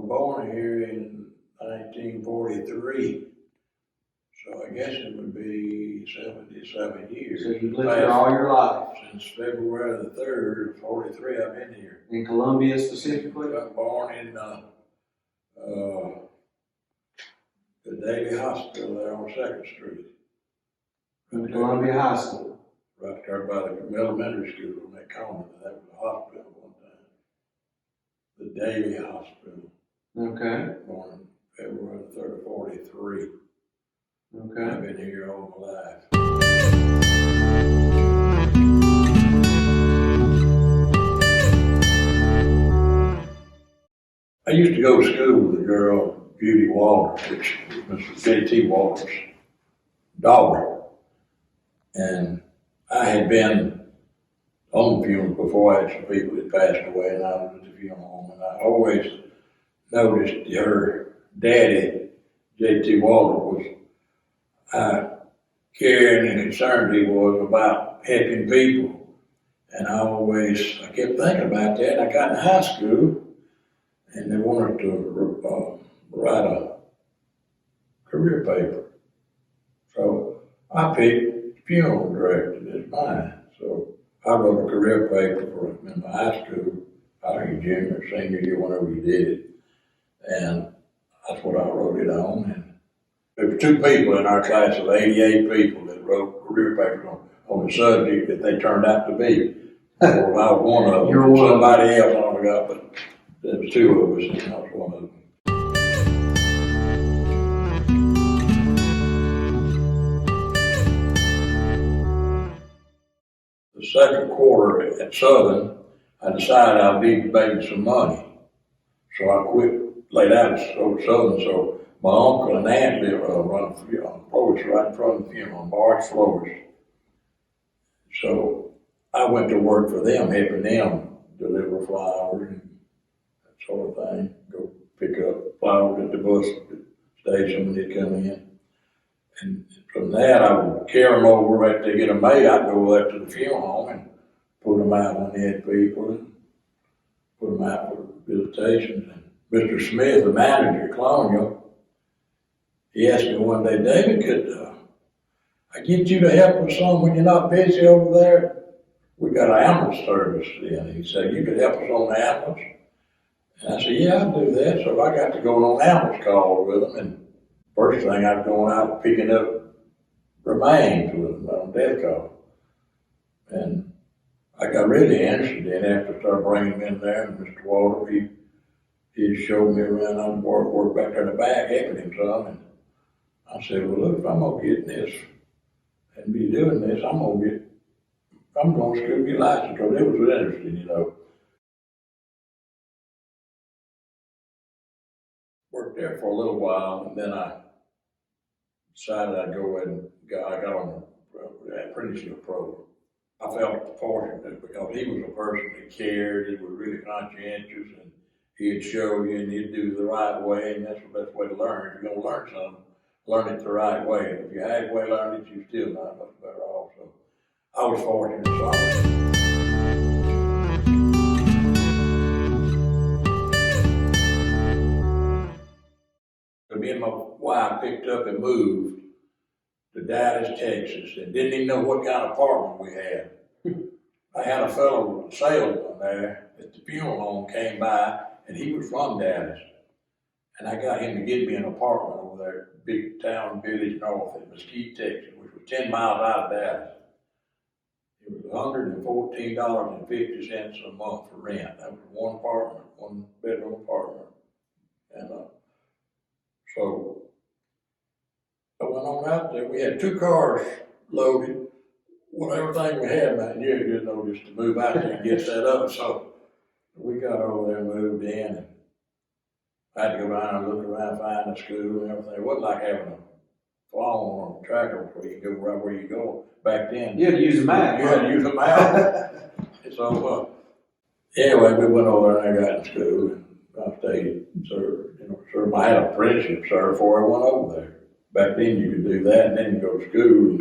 was born here in 1943, so I guess it would be 77 years. So you've lived here all your life? Since February the 3rd, 43, I've been here. In Columbia specifically? I was born in the Daly Hospital there on 2nd Street. In Columbia High School? Right there by the elementary school on that corner. That was a hospital one time. The Daly Hospital. Okay. Born February the 3rd of 43. Okay. I've been here all my life. I used to go to school with a girl, Judy Walters, which was Mr. J.T. Walters' daughter. And I had been on the funeral before. I had some people that passed away, and I was at the funeral home. And I always noticed her daddy, J.T. Walters, was caring and concerned he was about helping people. And I kept thinking about that. And I got in high school, and they wanted to write a career paper. So I picked funeral director as mine. So I wrote a career paper for in my high school, I think junior, senior year, whenever you did it. And that's what I wrote it on. And there were 2 people in our class of 88 people that wrote career papers on the subject that they turned out to be. Well, I was one of them. You're one. Somebody else I forgot, but there was 2 of us, and I was one of them. The second quarter at Southern, I decided I needed maybe some money. So I quit, laid out at Southern. So my uncle and aunt lived run Flores right in front of the funeral on Barge Flores. So I went to work for them, helping them deliver flowers and that sort of thing. Go pick up flowers at the bus station when they come in. And from that, I would carry them over right to get them made. I'd go up to the funeral home and put them out when they had people and put them out for visitations. And Mr. Smith, the manager at Colonial, he asked me one day, David, could I get you to help with some when you're not busy over there? We got an ambulance service then. He said, you could help us on the ambulance? And I said, yeah, I'll do that. So I got to go on ambulance call with them. And first thing I was going out picking up remains with them on death call. And I got really interested in it after I started bringing them in there. And Mr. Walter, he showed me around on the work back there in the back, helping him some. And I said, well, look, if I'm going to get this and be doing this, I'm going to school get licensed, because it was interesting, you know. Worked there for a little while, and then I decided I'd go ahead and I got on the apprenticeship program. I felt fortunate because he was a person that cared, he was really conscientious, and he'd show you and he'd do it the right way, and that's the best way to learn. If you're going to learn something, learn it the right way. And if you halfway learn it, you're still not much better off. So I was fortunate. Me and my wife picked up and moved to Dallas, Texas, and didn't even know what kind of apartment we had. I had a fellow salesman there at the funeral home came by, and he was from Dallas. And I got him to get me an apartment over there, big town, village north in Mesquite, Texas, which was 10 miles out of Dallas. It was $114.50 a month for rent. That was one apartment, 1 bedroom apartment. And so I went on out there. We had 2 cars loaded, everything we had about you know, just to move out there and get set up. So we got over there and moved in, and I had to go around and look around, find a school and everything. It wasn't like having a phone or a tracker where you can go right where you go. Back then, you had to use a map. You had to use a map. So anyway, we went over there and I got in school, and I stayed and served. I had an apprenticeship served before I went over there. Back then you could do that, and then you go to school.